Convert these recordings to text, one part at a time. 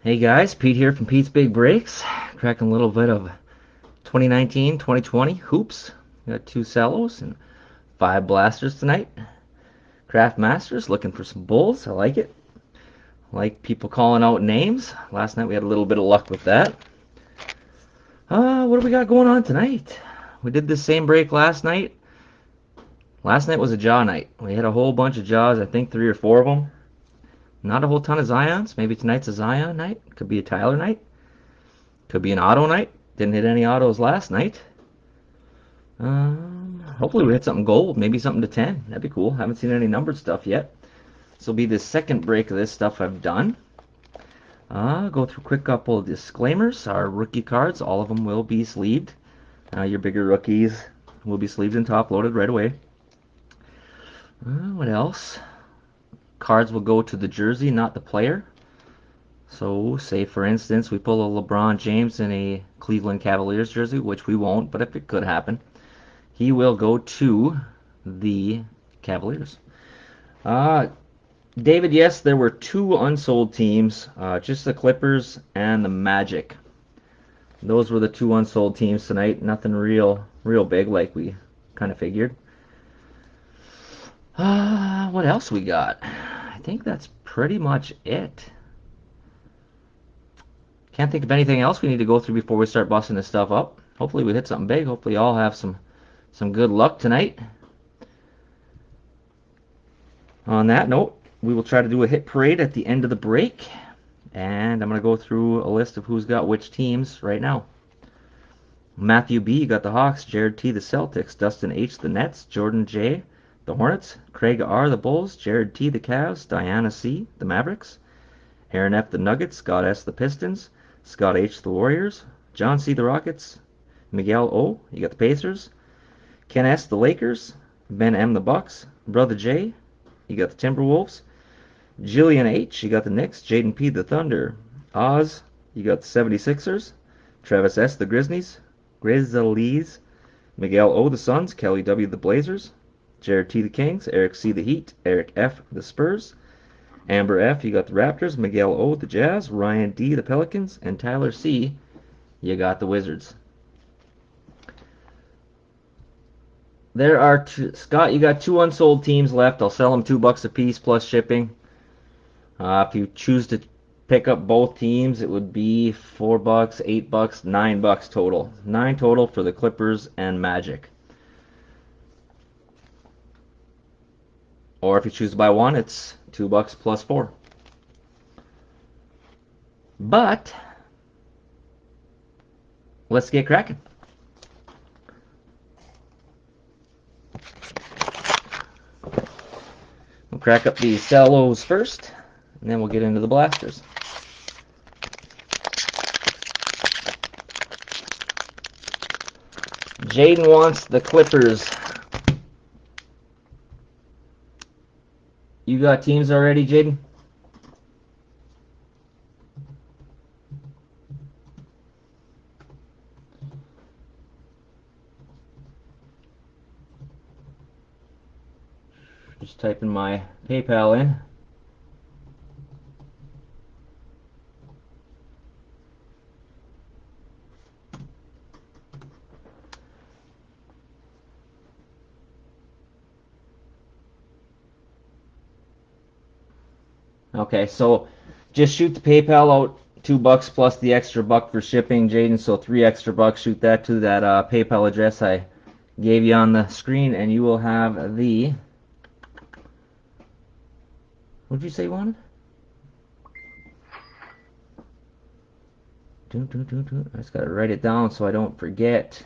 Hey guys, Pete here from Pete's Big Breaks. Cracking a little bit of 2019-2020 hoops. Got 2 cellos and 5 blasters tonight. Craft Masters, looking for some bulls. I like it. Like people calling out names. Last night we had a little bit of luck with that. What do we got going on tonight? We did the same break last night. Last night was a jaw night. We had a whole bunch of jaws, I think 3 or 4 of them. Not a whole ton of Zions. Maybe tonight's a Zion night. Could be a Tyler night. Could be an auto night. Didn't hit any autos last night. Hopefully we hit something gold, maybe something to 10. That'd be cool. Haven't seen any numbered stuff yet. This will be the second break of this stuff I've done. Go through a quick couple of disclaimers. Our rookie cards, all of them will be sleeved. Your bigger rookies will be sleeved and top loaded right away. What else? Cards will go to the jersey, not the player. So, say for instance, we pull a LeBron James in a Cleveland Cavaliers jersey, which we won't, but if it could happen, he will go to the Cavaliers. David, yes, there were 2 unsold teams, just the Clippers and the Magic. Those were the 2 unsold teams tonight. Nothing real big like we kind of figured. What else we got? I think that's pretty much it. Can't think of anything else we need to go through before we start busting this stuff up. Hopefully we hit something big. Hopefully y'all have some good luck tonight. On that note, we will try to do a hit parade at the end of the break. And I'm going to go through a list of who's got which teams right now. Matthew B, you got the Hawks. Jared T, the Celtics. Dustin H, the Nets. Jordan J, the Hornets. Craig R, the Bulls. Jared T, the Cavs. Diana C, the Mavericks. Aaron F, the Nuggets. Scott S, the Pistons. Scott H, the Warriors. John C, the Rockets. Miguel O, you got the Pacers. Ken S, the Lakers. Ben M, the Bucks. Brother J, you got the Timberwolves. Jillian H, you got the Knicks. Jaden P, the Thunder. Oz, you got the 76ers. Travis S, the Grizzlies. Miguel O, the Suns. Kelly W, the Blazers. Jared T, the Kings. Eric C, the Heat. Eric F, the Spurs. Amber F, you got the Raptors. Miguel O, the Jazz. Ryan D, the Pelicans. And Tyler C, you got the Wizards. There are Scott, you got 2 unsold teams left. I'll sell them $2 a piece plus shipping. If you choose to pick up both teams, it would be $4, $8, $9 total. 9 total for the Clippers and Magic. Or if you choose to buy one, it's $2 plus 4. But let's get cracking. We'll crack up these cellos first, and then we'll get into the blasters. Jaden wants the Clippers. You got teams already, Jaden? Just typing my PayPal in. Okay, so just shoot the PayPal out, $2 plus the extra buck for shipping, Jaden. So $3 extra. Shoot that to that PayPal address I gave you on the screen, and you will have the. What did you say you wanted? I just gotta write it down so I don't forget.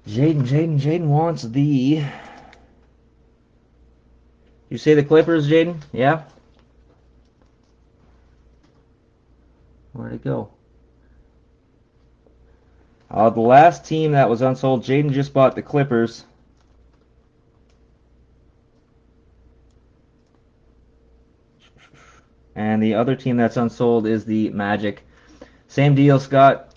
Jaden wants the. You say the Clippers, Jaden? Yeah? Where'd it go? The last team that was unsold, Jaden just bought the Clippers. And the other team that's unsold is the Magic. Same deal, Scott.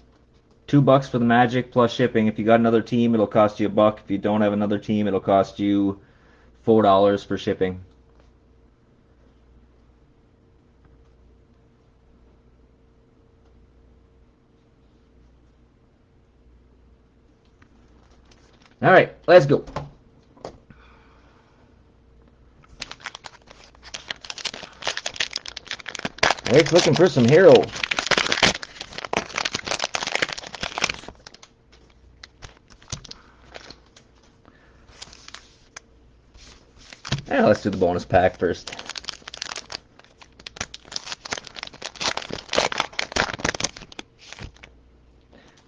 $2 for the Magic plus shipping. If you got another team, it'll cost you $1. If you don't have another team, it'll cost you $4 for shipping. All right, let's go. Eric's looking for some hero. Yeah, let's do the bonus pack first.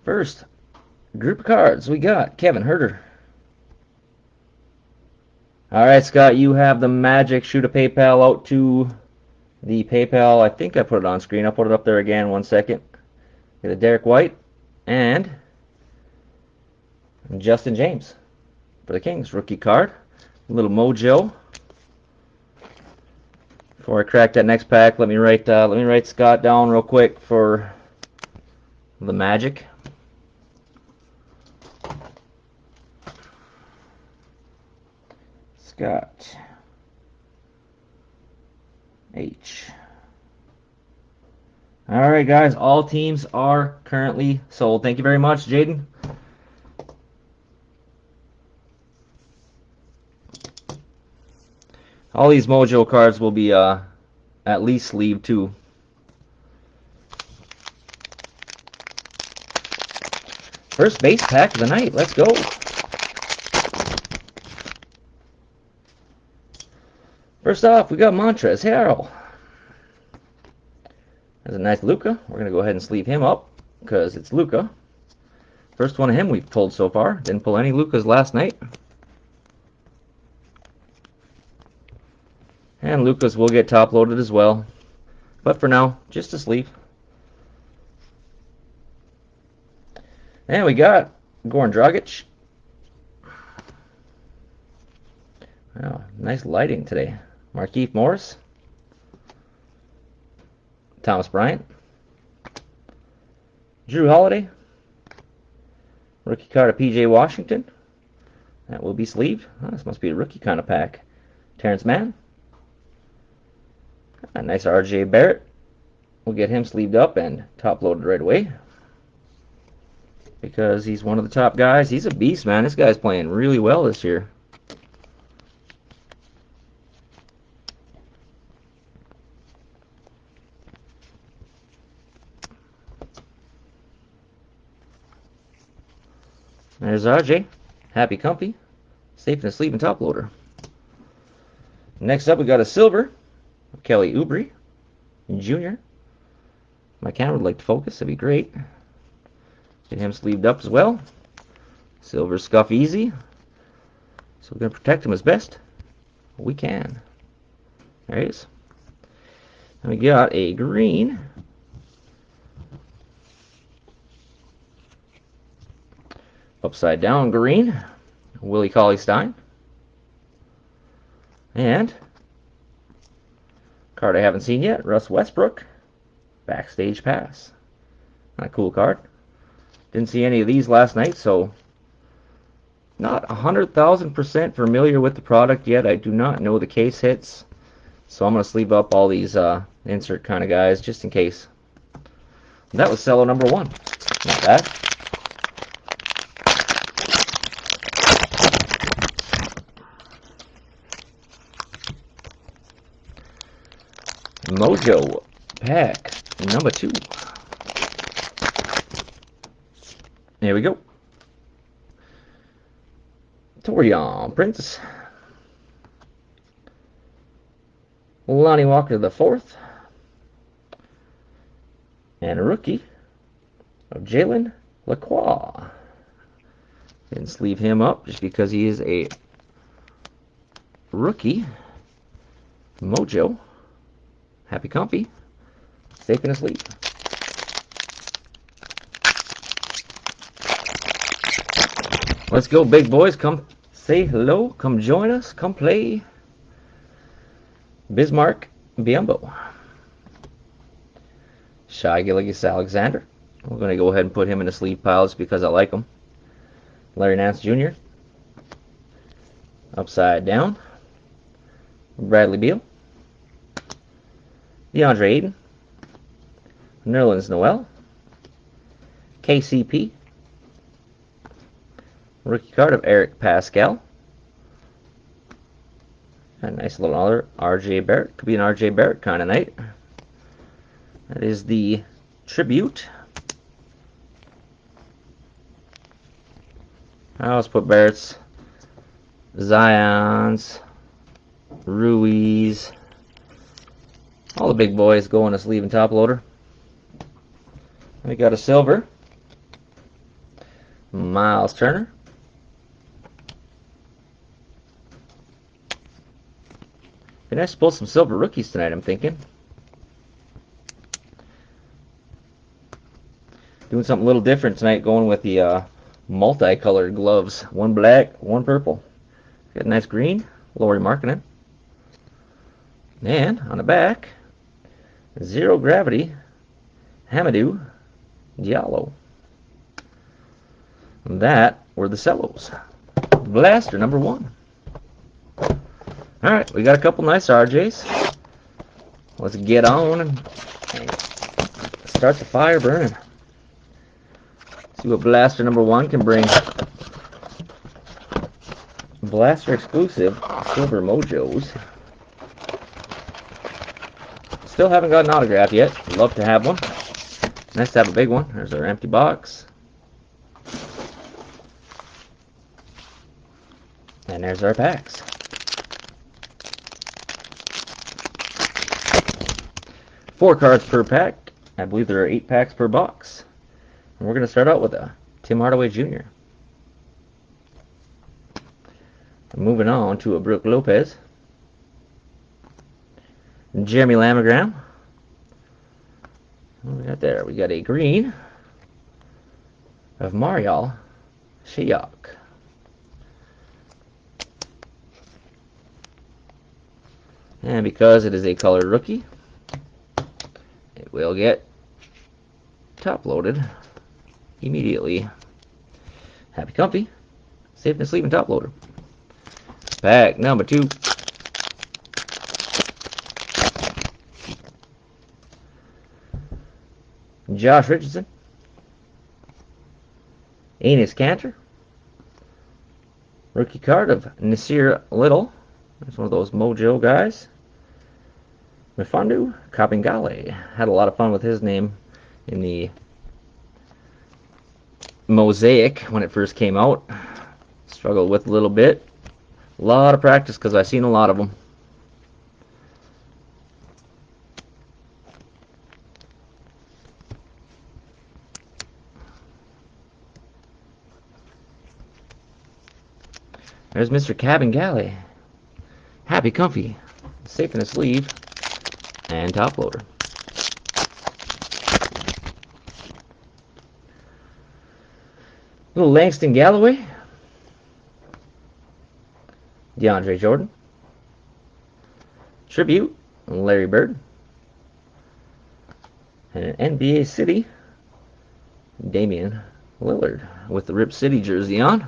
First group of cards, we got Kevin Herter. All right, Scott, you have the Magic. Shoot a PayPal out to the PayPal. I think I put it on screen. I'll put it up there again. 1 second. Get a Derek White and Justin James for the Kings. Rookie card. A little mojo. Before I crack that next pack, let me write Scott down real quick for the Magic. Scott H. All right, guys, all teams are currently sold. Thank you very much, Jaden. All these mojo cards will be at least sleeved too. First base pack of the night. Let's go. First off, we got Montrezl Harrell. There's a nice Luka. We're going to go ahead and sleeve him up because it's Luka. First one of him we've pulled so far. Didn't pull any Lukas last night. And Lukas will get top loaded as well. But for now, just a sleeve. And we got Goran Dragic. Wow, nice lighting today. Markieff Morris. Thomas Bryant. Drew Holiday. Rookie card of PJ Washington. That will be sleeved. Oh, this must be a rookie kind of pack. Terrence Mann. A nice RJ Barrett. We'll get him sleeved up and top loaded right away. Because he's one of the top guys. He's a beast, man. This guy's playing really well this year. There's RJ. Happy Comfy. Safe in a sleeve and top loader. Next up, we got a silver. Kelly Oubre Jr. My camera would like to focus. That'd be great. Get him sleeved up as well. Silver scuff easy. So we're going to protect him as best we can. There he is. And we got a green. Upside down green. Willie Cauley-Stein. And card I haven't seen yet, Russ Westbrook. Backstage Pass. Not a cool card. Didn't see any of these last night, so not 100,000% familiar with the product yet. I do not know the case hits, so I'm going to sleeve up all these insert kind of guys just in case. That was cello number 1. Not bad. Mojo pack number 2. There we go. Torian Prince. Lonnie Walker the 4th. And a rookie of Jalen Lacroix. Didn't sleeve him up just because he is a rookie. Mojo. Happy Comfy. Safe in a sleeve. Let's go, big boys. Come say hello. Come join us. Come play. Bismarck Biyombo. Shai Gilgeous-Alexander. We're going to go ahead and put him in the sleeve pile just because I like him. Larry Nance Jr. Upside down. Bradley Beal, DeAndre Ayton, Nerlens Noel, KCP, rookie card of Eric Pascal, a nice little other RJ Barrett. Could be an RJ Barrett kind of night. That is the tribute. I'll just put Barrett's, Zion's, Ruiz, all the big boys go in a sleeve and top loader. We got a silver, Miles Turner, be nice to pull some silver rookies tonight, I'm thinking. Doing something a little different tonight, going with the multicolored gloves. One black, one purple. Got a nice green, Lauri Markkanen. And on the back, Zero Gravity, Hamidou Diallo. And that were the cellos. Blaster number 1. Alright, we got a couple nice RJs. Let's get on and start the fire burning. See what blaster number 1 can bring. Blaster exclusive Silver Mojos. Still haven't got an autograph yet. Love to have one. Nice to have a big one. There's our empty box. And there's our packs. Four cards per pack. I believe there are 8 packs per box. And we're going to start out with a Tim Hardaway Jr. Moving on to a Brook Lopez. Jeremy Lamb. What we got there? We got a green of Marial Shayok. And because it is a colored rookie, it will get top loaded immediately. Happy Comfy. Safe and sleep and top loader. Pack number 2. Josh Richardson. Enes Kanter. Rookie card of Nasir Little. That's one of those Mojo guys. Mfiondu Kabengele. Had a lot of fun with his name in the Mosaic when it first came out. Struggled with a little bit. A lot of practice because I've seen a lot of them. There's Mr. Kabengele. Happy Comfy. Safe in a sleeve. And top loader. Little Langston Galloway. DeAndre Jordan. Tribute, Larry Bird. And an NBA City, Damian Lillard with the Rip City jersey on.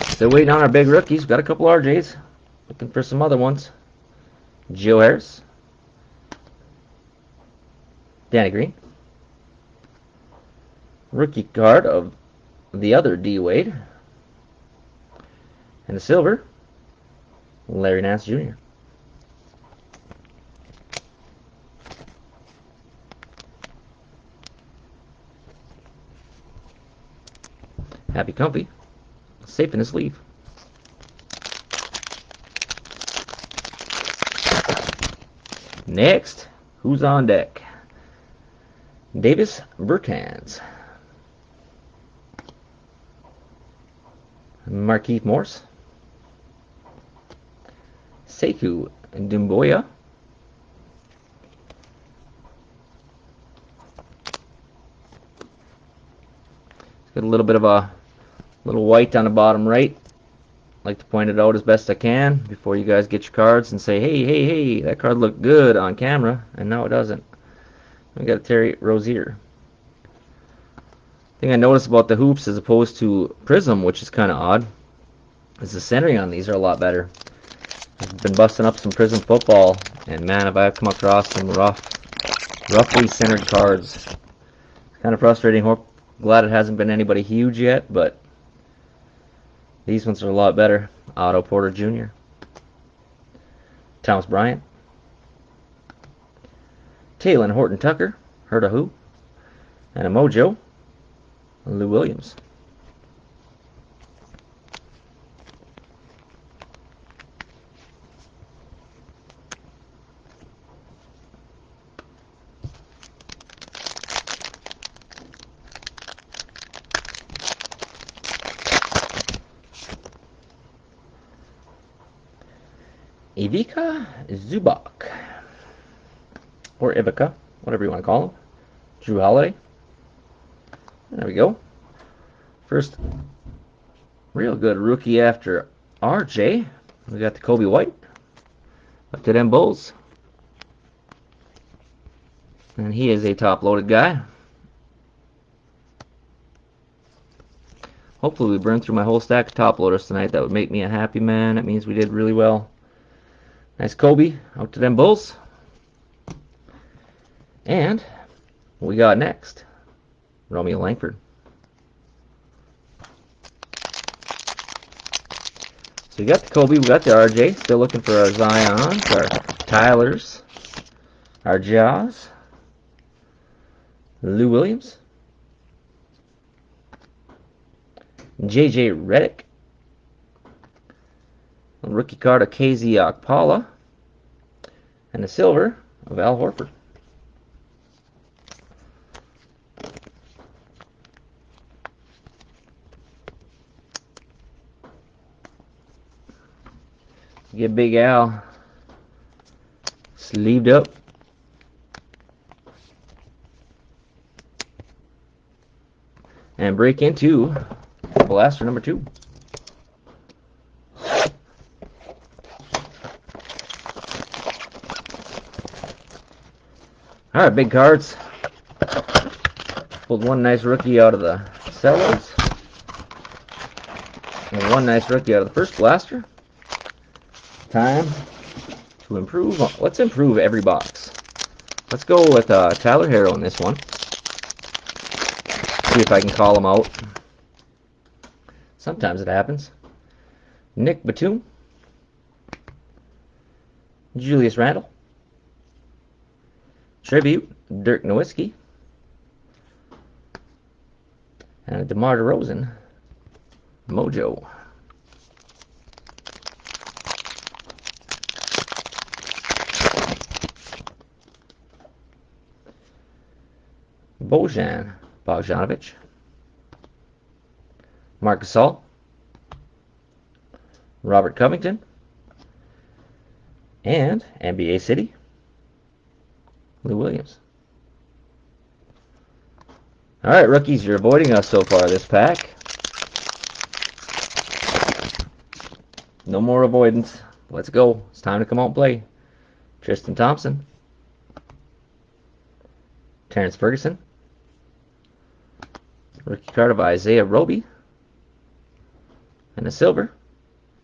Still waiting on our big rookies. Got a couple RJs. Looking for some other ones. Joe Harris. Danny Green. Rookie card of the other D Wade. And a silver, Larry Nance Jr. Happy Comfy. Safe in a sleeve. Next, who's on deck? Davis Bertans. Markieff Morse. Sekou Doumbouya. Got a little bit of a little white on the bottom right. Like to point it out as best I can before you guys get your cards and say, hey, that card looked good on camera, and now it doesn't. We got a Terry Rozier. thing I noticed about the hoops as opposed to Prism, which is kind of odd, is the centering on these are a lot better. I've been busting up some Prism football, and man, have I come across some roughly centered cards. It's kind of frustrating. Glad it hasn't been anybody huge yet, but these ones are a lot better. Otto Porter Jr., Thomas Bryant, Taylor Horton Tucker, heard of who, and a Mojo, Lou Williams. Ivica Zubac, or Ivica, whatever you want to call him. Drew Holiday. There we go. First real good rookie after RJ. We got the Kobe White. Up to them Bulls. And he is a top-loaded guy. Hopefully we burn through my whole stack of top-loaders tonight. That would make me a happy man. That means we did really well. Nice Kobe. Out to them Bulls. And what we got next? Romeo Langford. So we got the Kobe, we got the RJ. Still looking for our Zions, our Tylers, our Jaws, Lou Williams, JJ Redick, a rookie card of KZ Okpala, and a silver of Al Horford. Get Big Al sleeved up. And break into blaster number 2. Alright, big cards. Pulled one nice rookie out of the cellars. And one nice rookie out of the first blaster. Time to improve. Let's improve every box. Let's go with Tyler Herro in this one. See if I can call him out. Sometimes it happens. Nick Batum. Julius Randle. Tribute, Dirk Nowitzki. And a DeMar DeRozan. Mojo. Bojan Bogdanovic, Marc Gasol, Robert Covington, and NBA City, Lou Williams. Alright, rookies, you're avoiding us so far this pack. No more avoidance. Let's go. It's time to come out and play. Tristan Thompson, Terrence Ferguson, rookie card of Isaiah Roby, and a silver,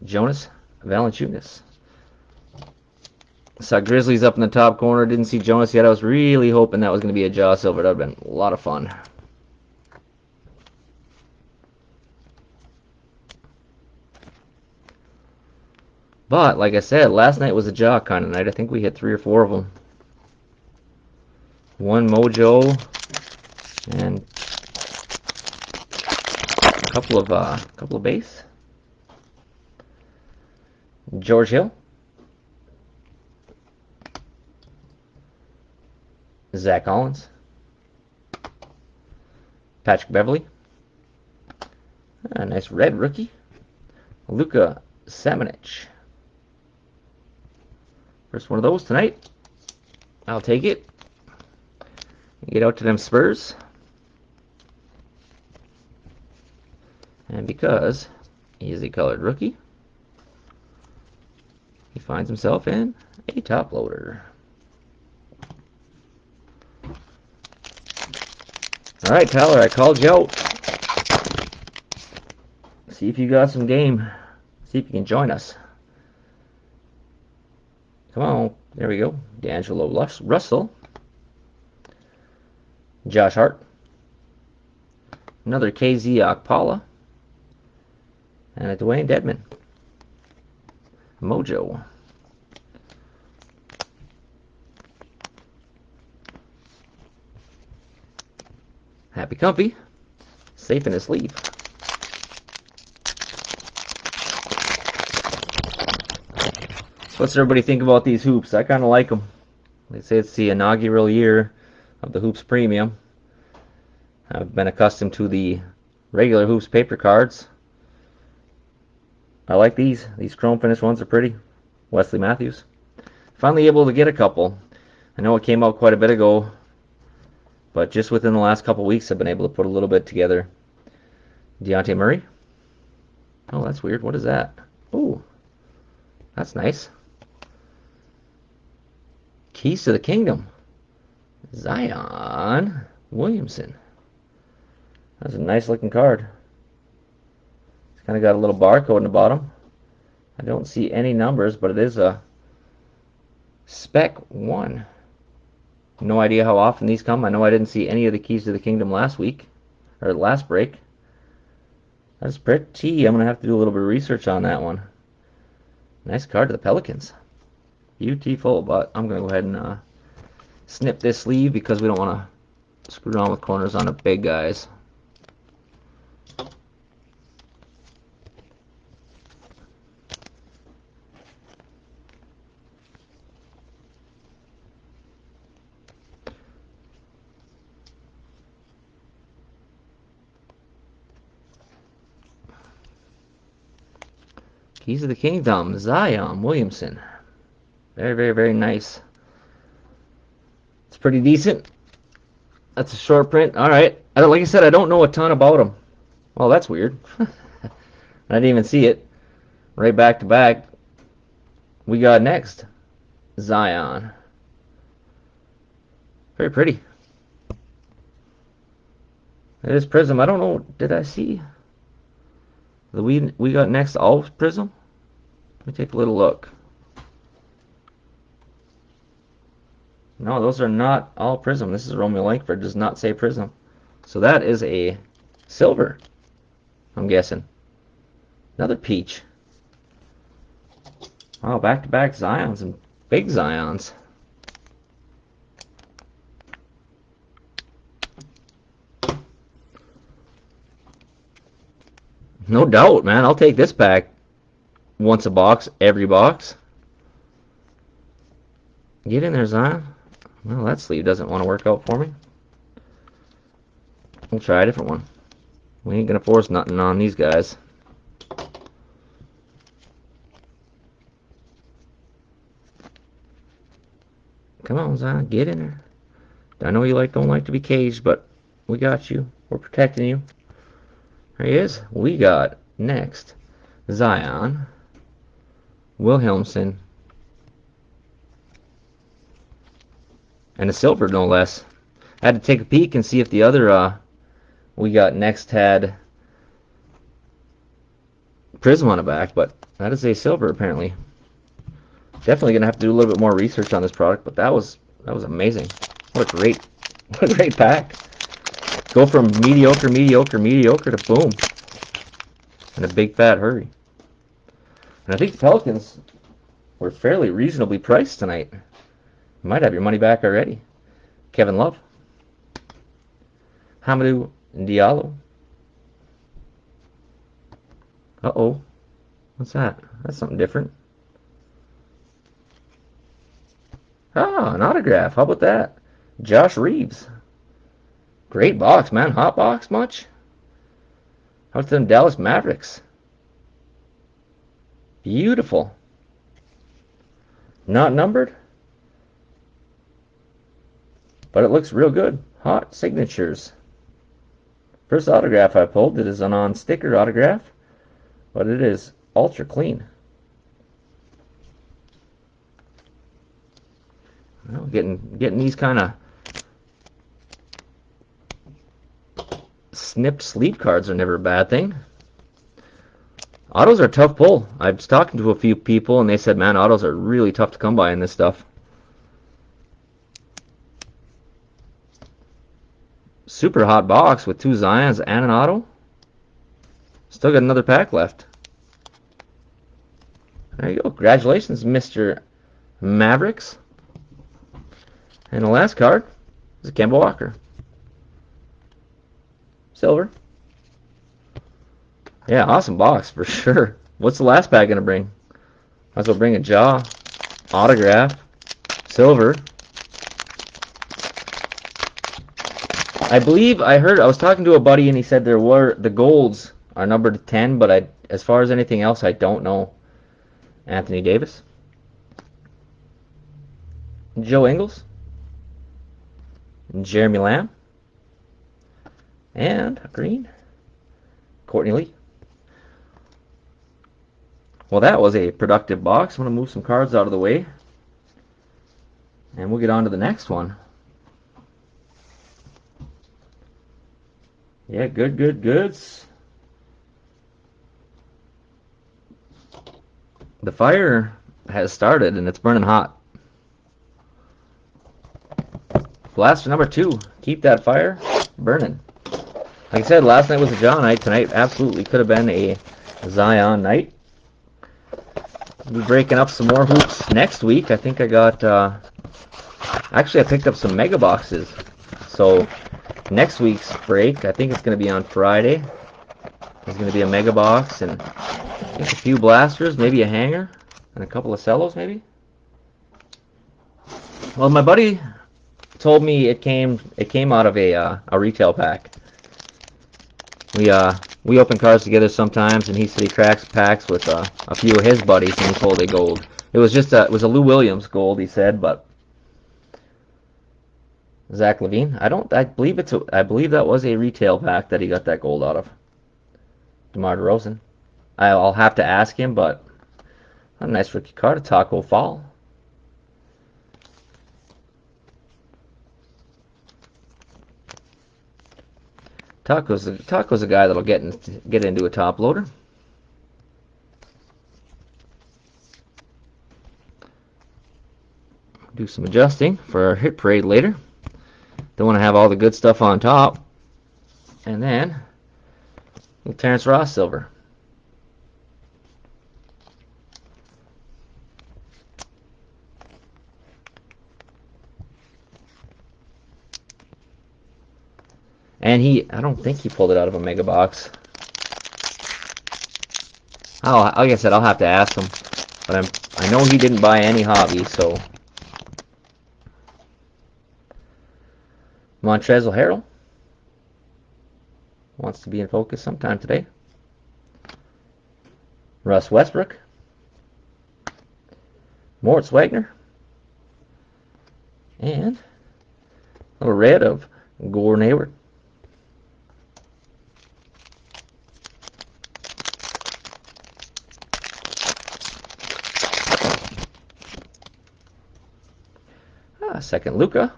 Jonas Valanciunas. Saw Grizzlies up in the top corner. Didn't see Jonas yet. I was really hoping that was going to be a Jaw Silver. That would have been a lot of fun. But, like I said, last night was a Jaw kind of night. I think we hit 3 or 4 of them. One Mojo, and a couple of base. George Hill, Zach Collins, Patrick Beverly, a nice red rookie, Luka Samanic. First one of those tonight. I'll take it. Get out to them Spurs. And because he is a colored rookie, he finds himself in a top loader. Alright, Tyler, I called you out. See if you got some game. See if you can join us. Come on. There we go. D'Angelo Russell. Josh Hart. Another KZ Okpala. And a Dwayne Dedman. Mojo. Happy Comfy. Safe in his sleeve. What's everybody think about these hoops? I kind of like them. They say it's the inaugural year of the Hoops Premium. I've been accustomed to the regular Hoops paper cards. I like these. These chrome finish ones are pretty. Wesley Matthews. Finally able to get a couple. I know it came out quite a bit ago, but just within the last couple weeks I've been able to put a little bit together. Dejounte Murray. Oh, that's weird. What is that? Ooh, that's nice. Keys to the Kingdom. Zion Williamson. That's a nice looking card. It's kind of got a little barcode in the bottom. I don't see any numbers, but it is a Spec 1. No idea how often these come. I know I didn't see any of the Keys to the Kingdom last week, or last break. That's pretty. I'm going to have to do a little bit of research on that one. Nice card to the Pelicans. Beautiful, but I'm going to go ahead and snip this sleeve because we don't want to screw around with corners on the big guys. Keys of the Kingdom, Zion Williamson. Very, very, very nice. It's pretty decent. That's a short print. All right. Like I said, I don't know a ton about them. Well, that's weird. I didn't even see it. Right back to back. We got next Zion. Very pretty. It is Prism. I don't know. Did I see the we got next all Prism? Let me take a little look. No, those are not all Prism. This is Romeo Langford. Does not say Prism. So that is a silver, I'm guessing. Another peach. Oh, back-to-back Zions and big Zions. No doubt, man. I'll take this pack once a box, every box. Get in there, Zion. Well, that sleeve doesn't want to work out for me. We'll try a different one. We ain't going to force nothing on these guys. Come on, Zion. Get in there. I know you don't like to be caged, but we got you. We're protecting you. There he is. We got next Zion Williamson. And a silver, no less. I had to take a peek and see if the other we got next had Prism on the back, but that is a silver apparently. Definitely gonna have to do a little bit more research on this product, but that was amazing. What a great pack. Go from mediocre to boom. In a big fat hurry. And I think the Pelicans were fairly reasonably priced tonight. You might have your money back already. Kevin Love. Hamidou Diallo. Uh-oh. What's that? That's something different. Ah, an autograph. How about that? Josh Reeves. Great box, man. Hot box much? How's them Dallas Mavericks? Beautiful. Not numbered, but it looks real good. Hot signatures. First autograph I pulled. It is a non-sticker autograph, but it is ultra clean. Well, getting these kind of snipped sleeve cards are never a bad thing. Autos are a tough pull. I was talking to a few people, and they said, man, autos are really tough to come by in this stuff. Super hot box with 2 Zions and an auto. Still got another pack left. There you go. Congratulations, Mr. Mavericks. And the last card is a Kemba Walker. Silver. Yeah, awesome box for sure. What's the last pack going to bring? Might as well bring a jaw. Autograph. Silver. I believe I was talking to a buddy and he said the golds are numbered to 10, but as far as anything else, I don't know. Anthony Davis. Joe Ingles. Jeremy Lamb. And green. Courtney Lee. Well, that was a productive box. I'm going to move some cards out of the way. And we'll get on to the next one. Yeah, goods. The fire has started and it's burning hot. Blaster number 2. Keep that fire burning. Like I said, last night was a John night. Tonight absolutely could have been a Zion night. We'll be breaking up some more hoops next week. I think I got... actually, I picked up some mega boxes. So... next week's break, I think it's going to be on Friday. There's going to be a mega box and I think a few blasters, maybe a hanger, and a couple of cellos, maybe. Well, my buddy told me it came out of a retail pack. We open cards together sometimes, and he said he cracks packs with a few of his buddies, and he pulled a gold. It was a Lou Williams gold, he said, but. Zach LaVine. I believe that was a retail pack that he got that gold out of. DeMar DeRozan. I'll have to ask him, but a nice rookie card, a Taco Fall. Taco's a guy that'll get into a top loader. Do some adjusting for our hit parade later. Don't want to have all the good stuff on top. And then, Terrence Ross silver. And I don't think he pulled it out of a mega box. Like I said, I'll have to ask him. But I know he didn't buy any hobby, so. Montrezl Harrell wants to be in focus sometime today. Russ Westbrook. Moritz Wagner. And a little red of Gordon Hayward. Second Luka.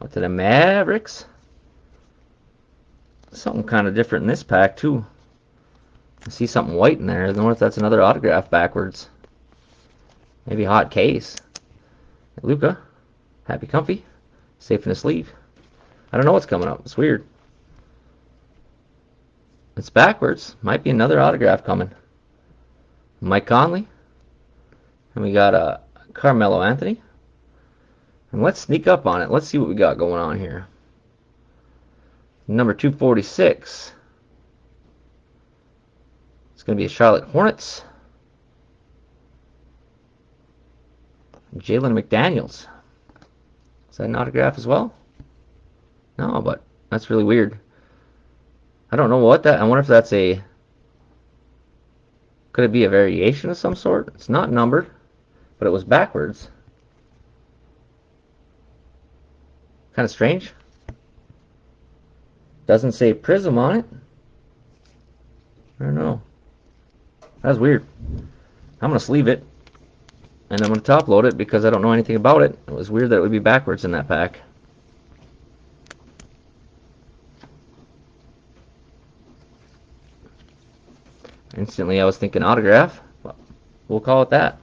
Up to the Mavericks. Something kind of different in this pack, too. I see something white in there. I don't know if that's another autograph backwards. Maybe hot case. Luka. Happy Comfy. Safe in the sleeve. I don't know what's coming up. It's weird. It's backwards. Might be another autograph coming. Mike Conley. And we got Carmelo Anthony. And let's sneak up on it. Let's see what we got going on here. Number 246. It's going to be a Charlotte Hornets. Jalen McDaniels. Is that an autograph as well? No, but that's really weird. I don't know what that... I wonder if that's a... Could it be a variation of some sort? It's not numbered, but it was backwards. Kind of strange. Doesn't say Prism on it. I don't know. That's weird. I'm going to sleeve it. And I'm going to top load it because I don't know anything about it. It was weird that it would be backwards in that pack. Instantly I was thinking autograph. Well, we'll call it that.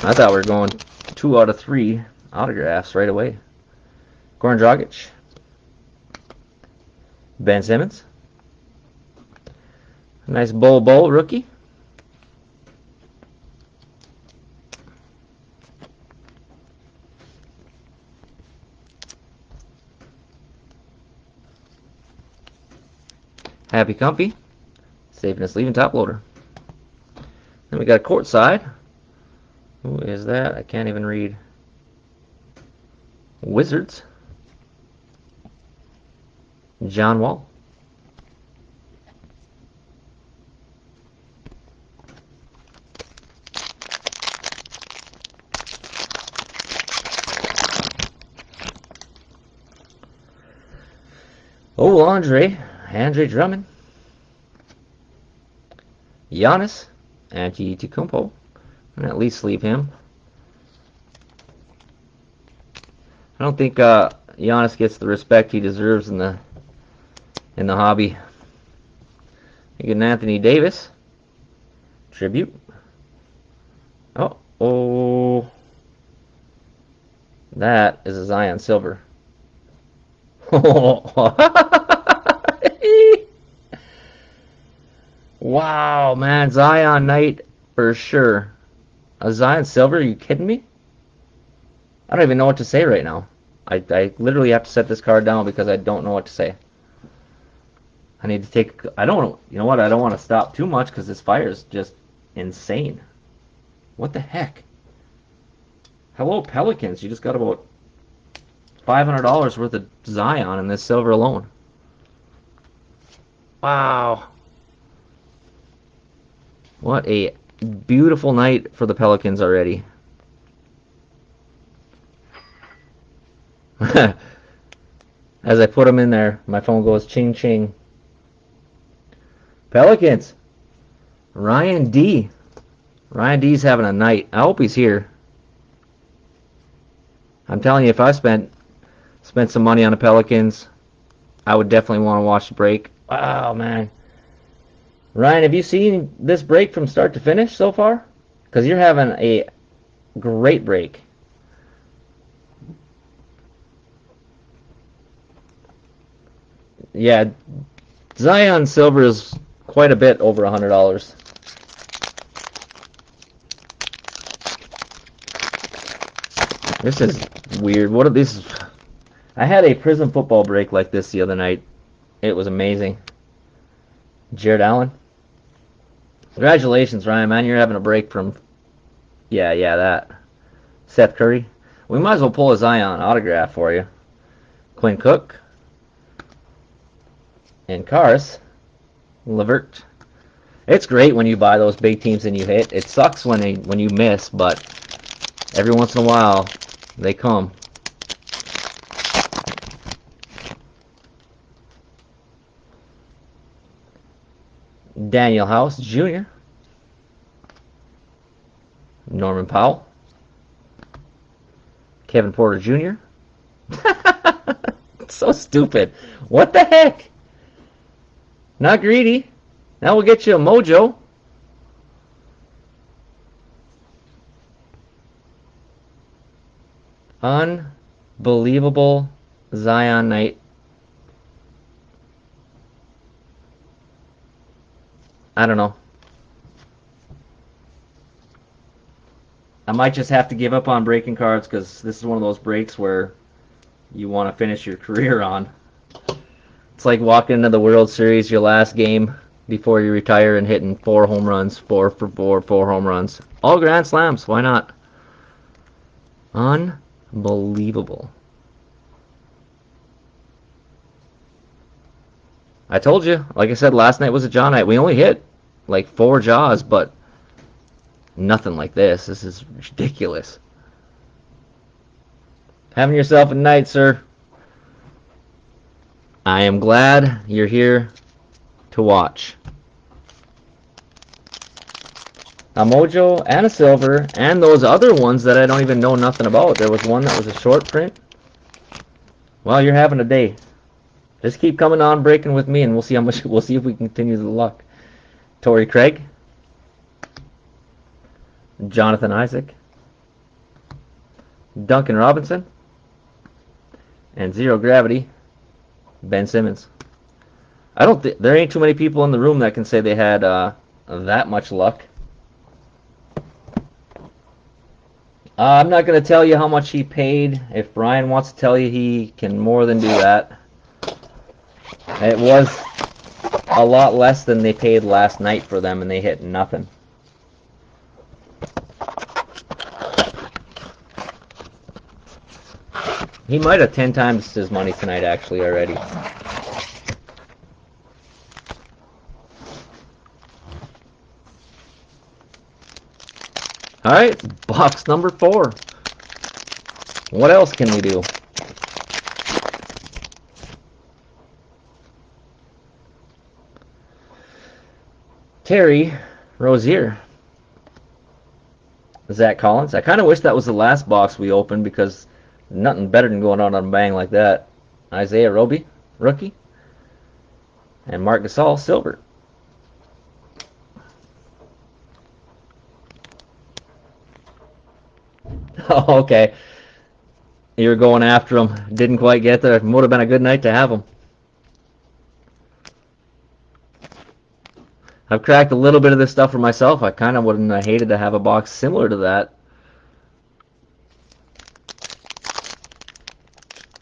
I thought we were going 2 out of 3 autographs right away. Goran Dragic. Ben Simmons. Nice Bol rookie. Happy Comfy. Saving us leaving top loader. Then we got a courtside. Who is that? I can't even read. Wizards. John Wall. Oh, Andre Drummond. Giannis Antetokounmpo. And at least leave him. I don't think Giannis gets the respect he deserves in the hobby. You get an Anthony Davis tribute. Oh, that is a Zion Silver. Wow, man, Zion Knight for sure. A Zion Silver? Are you kidding me? I don't even know what to say right now. I literally have to set this card down because I don't know what to say. I need to take... I don't... You know what? I don't want to stop too much because this fire is just insane. What the heck? Hello, Pelicans. You just got about $500 worth of Zion in this silver alone. Wow. What a beautiful night for the Pelicans already. As I put them in there, my phone goes ching ching. Pelicans. Ryan D. Ryan D's having a night. I hope he's here. I'm telling you, if I spent some money on the Pelicans, I would definitely want to watch the break. Wow, man. Ryan, have you seen this break from start to finish so far? Because you're having a great break. Yeah, Zion Silver is quite a bit over $100. This is weird. What are these? I had a Prism football break like this the other night. It was amazing. Jared Allen. Congratulations, Ryan, man. You're having a break from... Yeah, that. Seth Curry. We might as well pull a Zion autograph for you. Quinn Cook. And Karis Levert. It's great when you buy those big teams and you hit. It sucks when you miss, but every once in a while they come. Daniel House Jr. Norman Powell. Kevin Porter Jr. So stupid. What the heck? Not greedy. Now we'll get you a Mojo. Unbelievable Zion Knight. I don't know. I might just have to give up on breaking cards because this is one of those breaks where you want to finish your career on. It's like walking into the World Series, your last game before you retire, and hitting 4 home runs, 4 for 4, 4 home runs. All grand slams, why not? Unbelievable. I told you, like I said, last night was a jaw night. We only hit like 4 jaws, but nothing like this. This is ridiculous. Having yourself a night, sir. I am glad you're here to watch. A Mojo and a Silver, and those other ones that I don't even know nothing about. There was one that was a short print. Well, you're having a day. Just keep coming on breaking with me, and we'll see how much. We'll see if we can continue the luck. Torrey Craig, Jonathan Isaac, Duncan Robinson, and Zero Gravity, Ben Simmons. I don't think there ain't too many people in the room that can say they had that much luck. I'm not going to tell you how much he paid. If Brian wants to tell you, he can more than do that. It was a lot less than they paid last night for them, and they hit nothing. He might have 10 times his money tonight, actually, already. All right, box number 4. What else can we do? Terry Rozier. Zach Collins. I kind of wish that was the last box we opened because nothing better than going on a bang like that. Isaiah Roby, rookie. And Marc Gasol, silver. Oh, okay. You were going after him. Didn't quite get there. Would have been a good night to have him. I've cracked a little bit of this stuff for myself. I kind of wouldn't have hated to have a box similar to that.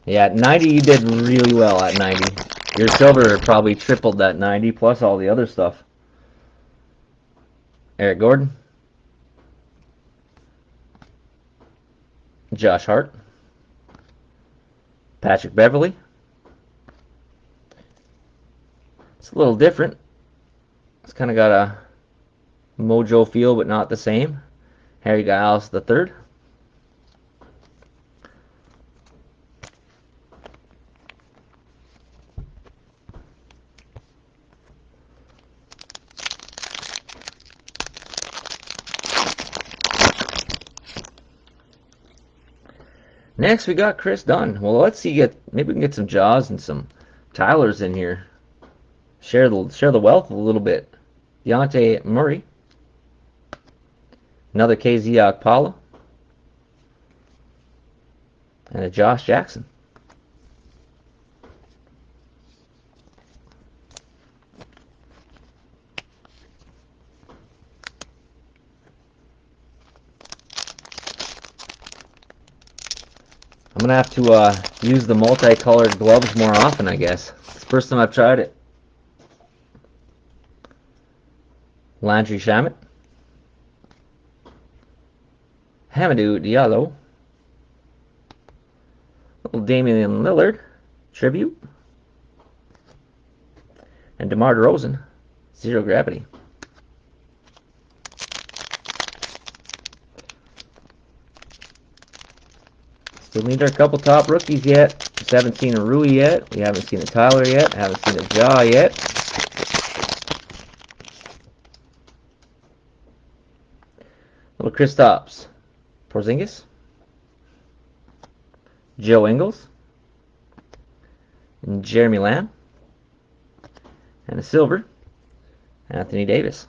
Yeah, at 90 you did really well at 90. Your silver probably tripled that 90 plus all the other stuff. Eric Gordon. Josh Hart. Patrick Beverley. It's a little different. It's kind of got a Mojo feel, but not the same. Harry Giles III. Next, we got Chris Dunn. Well, let's see. Maybe we can get some Jaws and some Tylers in here. Share the wealth a little bit. Deontay Murray. Another KZ Okpala. And a Josh Jackson. I'm going to have to use the multicolored gloves more often, I guess. It's the first time I've tried it. Landry Shamet. Hamidou Diallo. Little Damian Lillard. Tribute. And DeMar DeRozan. Zero Gravity. Still need our couple top rookies yet. Just haven't seen a Rui yet. We haven't seen a Tyler yet. Haven't seen a Ja yet. Little Kristaps Porzingis. Joe Ingles. And Jeremy Lamb. And a silver, Anthony Davis.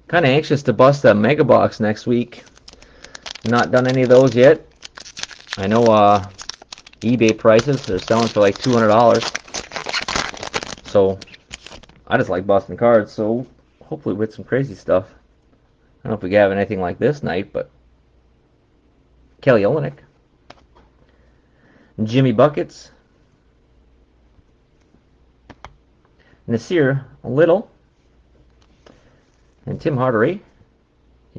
Kind of anxious to bust a mega box next week. Not done any of those yet. I know eBay prices, they're selling for like $200. So I just like busting cards, so hopefully with some crazy stuff. I don't know if we have anything like this night, but Kelly Olynyk. Jimmy Buckets. Nasir Little. And Tim Hardaway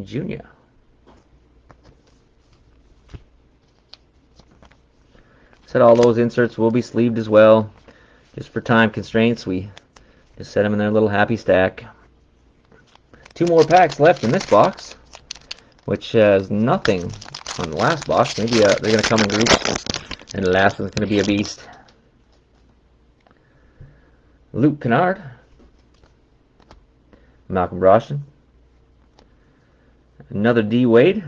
Jr. Said all those inserts will be sleeved as well. Just for time constraints, we just set them in their little happy stack. 2 more packs left in this box, which has nothing on the last box. Maybe they're going to come in groups, and the last one's going to be a beast. Luke Kennard. Malcolm Brogdon. Another D Wade.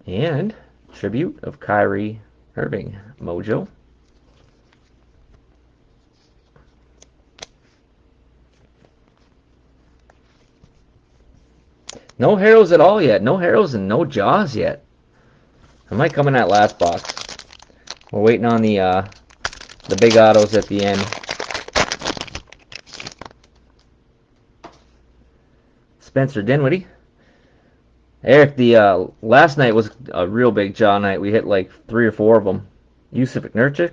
And tribute of Kyrie Irving, Mojo. No Harrows at all yet. No Harrows and no Jaws yet. I might come in that last box. We're waiting on the big autos at the end. Spencer Dinwiddie. Eric, the last night was a real big jaw night. We hit like 3 or 4 of them. Yusuf Nurkic.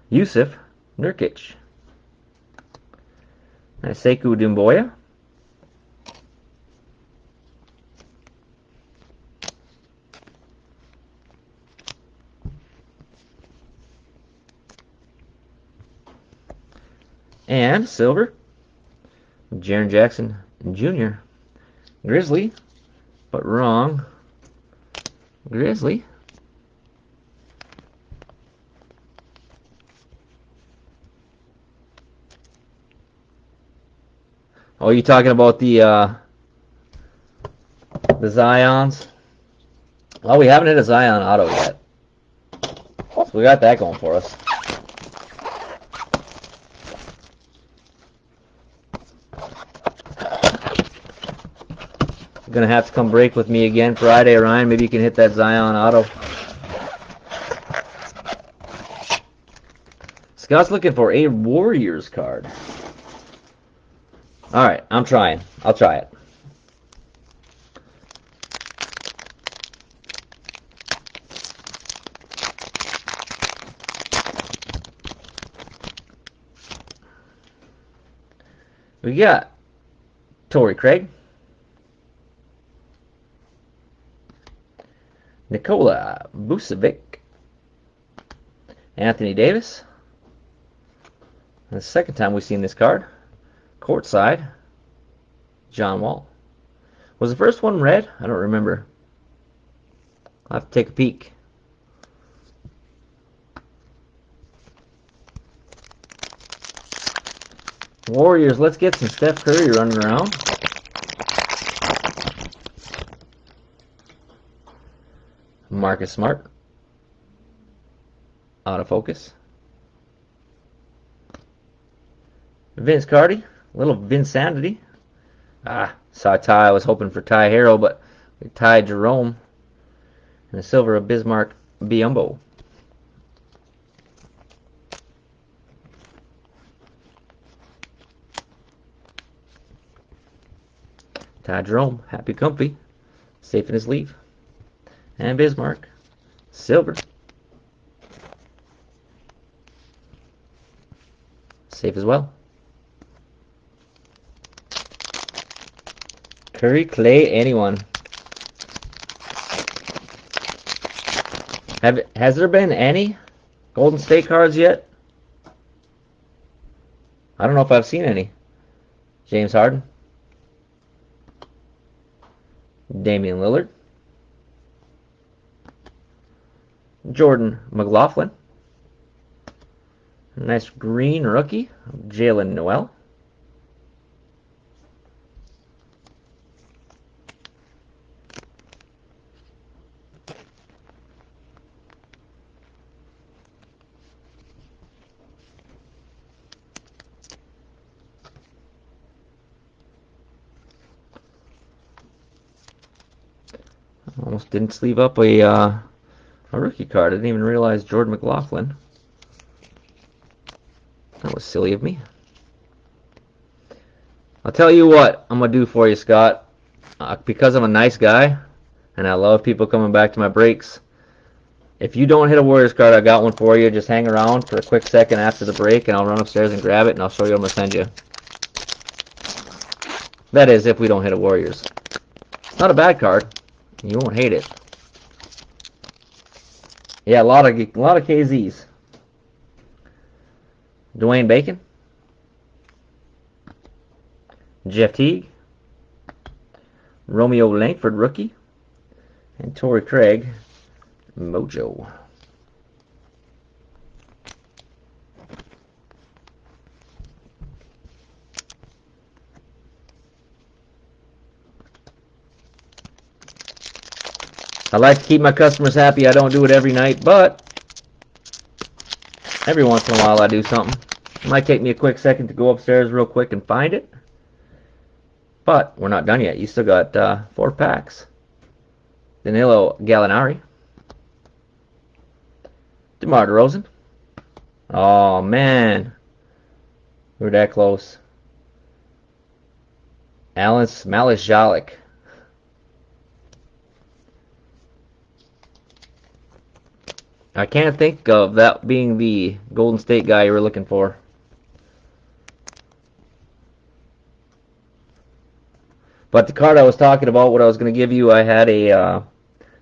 Yusuf Nurkic. Sekou Doumbouya. And silver, Jaren Jackson Jr. Grizzly, but wrong. Grizzly. Oh, you talking about the Zions? Well, we haven't hit a Zion auto yet, so we got that going for us. You're gonna have to come break with me again Friday, Ryan. Maybe you can hit that Zion auto. Scott's looking for a Warriors card. All right, I'm trying. I'll try it. We got Torrey Craig, Nikola Vucevic, Anthony Davis. And the second time we've seen this card, courtside, John Wall. Was the first one red? I don't remember. I'll have to take a peek. Warriors, let's get some Steph Curry running around. Marcus Smart. Autofocus. Vince Cardi. Little Vinsanity. Saw Ty. I was hoping for Ty Harrow, but Ty Jerome. And the silver of Bismarck Biyombo. Ty Jerome, happy comfy, safe in his leave. And Bismarck, silver. Safe as well. Curry, Clay, anyone. Has there been any Golden State cards yet? I don't know if I've seen any. James Harden. Damian Lillard. Jordan McLaughlin. Nice green rookie. Jalen Noel. Almost didn't sleeve up a rookie card. I didn't even realize Jordan McLaughlin. That was silly of me. I'll tell you what I'm going to do for you, Scott. Because I'm a nice guy, and I love people coming back to my breaks, if you don't hit a Warriors card, I got one for you. Just hang around for a quick second after the break, and I'll run upstairs and grab it, and I'll show you what I'm going to send you. That is, if we don't hit a Warriors. It's not a bad card. You won't hate it. Yeah, a lot of KZs. Dwayne Bacon. Jeff Teague. Romeo Langford, rookie. And Torrey Craig, Mojo. I like to keep my customers happy. I don't do it every night, but every once in a while I do something. It might take me a quick second to go upstairs real quick and find it. But we're not done yet. You still got 4 packs. Danilo Gallinari. DeMar DeRozan. Oh, man. We were that close. Alex Malishalik. I can't think of that being the Golden State guy you were looking for. But the card I was talking about, what I was going to give you, I had a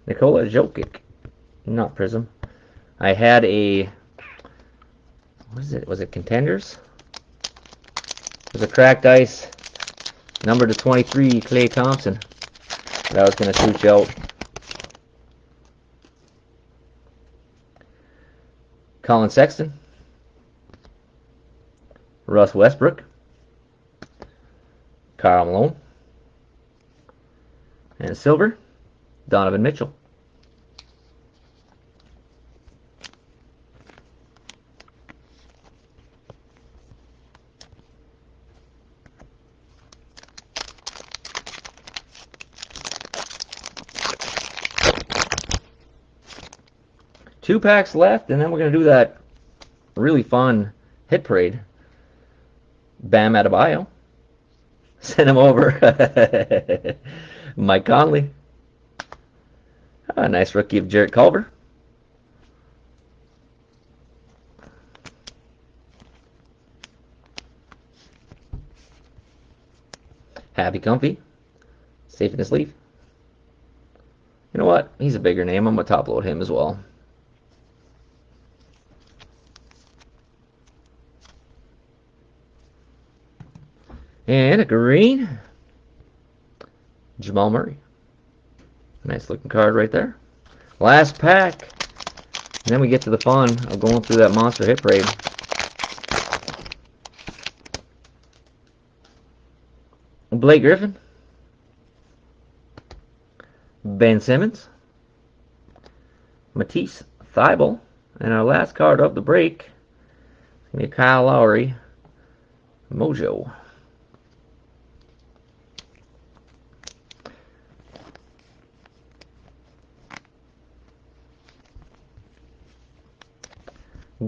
Nikola Jokic. Not Prism. I had a... What is it? Was it Contenders? It was a cracked ice. Number to 23, Klay Thompson. That I was going to shoot you out. Colin Sexton. Russ Westbrook. Karl Malone. And silver, Donovan Mitchell. Two packs left, and then we're going to do that really fun hit parade. Bam Adebayo. Send him over. Mike Conley. A nice rookie of Jarrett Culver. Happy Comfy. Safe in his sleeve. You know what? He's a bigger name. I'm going to top load him as well. And a green. Jamal Murray. Nice looking card right there. Last pack. And then we get to the fun of going through that monster hit parade. Blake Griffin. Ben Simmons. Matisse Thybulle. And our last card of the break is going to be Kyle Lowry. Mojo.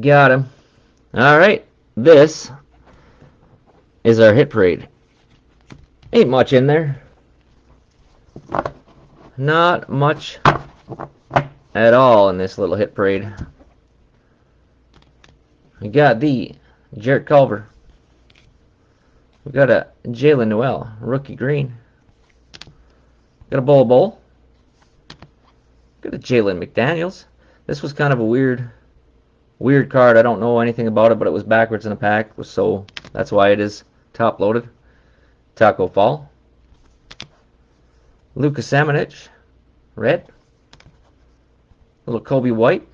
Got him. Alright, this is our hit parade. Ain't much in there. Not much at all in this little hit parade. We got the Jarrett Culver. We got a Jalen Noel, rookie green. Got a Bol Bol. Got a Jalen McDaniels. This was kind of a weird card. I don't know anything about it, but it was backwards in the pack, so that's why it is top loaded. Taco Fall. Luka Samanic, red. Little Kobe White.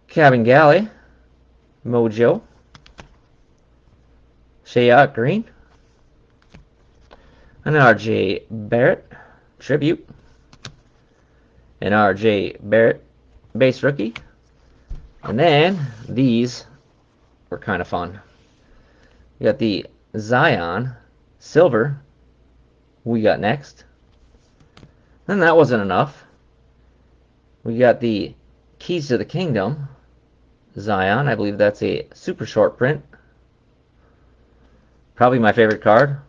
Kevin Galley, Mojo. Shayok green. An RJ Barrett, tribute. An RJ Barrett, base rookie. And then these were kind of fun. We got the Zion silver we got next. Then that wasn't enough. We got the Keys to the Kingdom Zion. I believe that's a super short print. Probably my favorite card.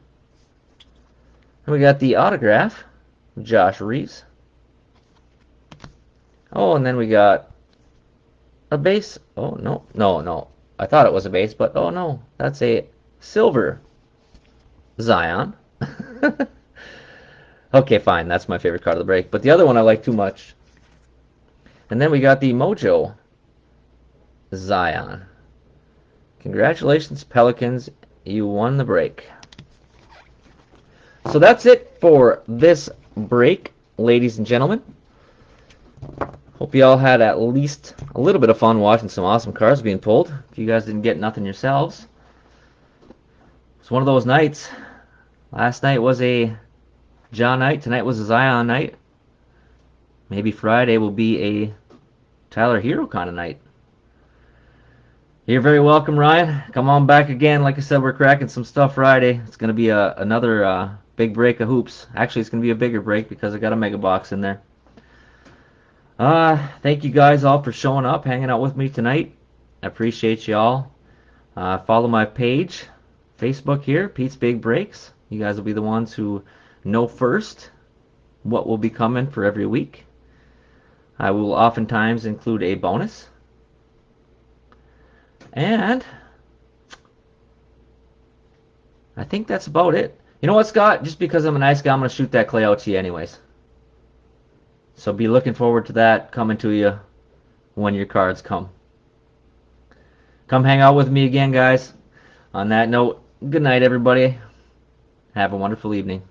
And we got the autograph Josh Reeves. Oh, and then we got a base. Oh, no. I thought it was a base, but oh no, that's a silver Zion. Okay, fine. That's my favorite card of the break. But the other one I like too much. And then we got the Mojo Zion. Congratulations, Pelicans. You won the break. So that's it for this break, ladies and gentlemen. Hope you all had at least a little bit of fun watching some awesome cards being pulled. If you guys didn't get nothing yourselves. It's one of those nights. Last night was a John night. Tonight was a Zion night. Maybe Friday will be a Tyler Hero kind of night. You're very welcome, Ryan. Come on back again. Like I said, we're cracking some stuff Friday. It's going to be another big break of hoops. Actually, it's going to be a bigger break because I got a mega box in there. Thank you guys all for showing up, hanging out with me tonight. I appreciate you all. Follow my page, Facebook here, Pete's Big Breaks. You guys will be the ones who know first what will be coming for every week. I will oftentimes include a bonus. And I think that's about it. You know what, Scott? Just because I'm a nice guy, I'm going to shoot that clay out to you anyways. So be looking forward to that coming to you when your cards come. Come hang out with me again, guys. On that note, good night, everybody. Have a wonderful evening.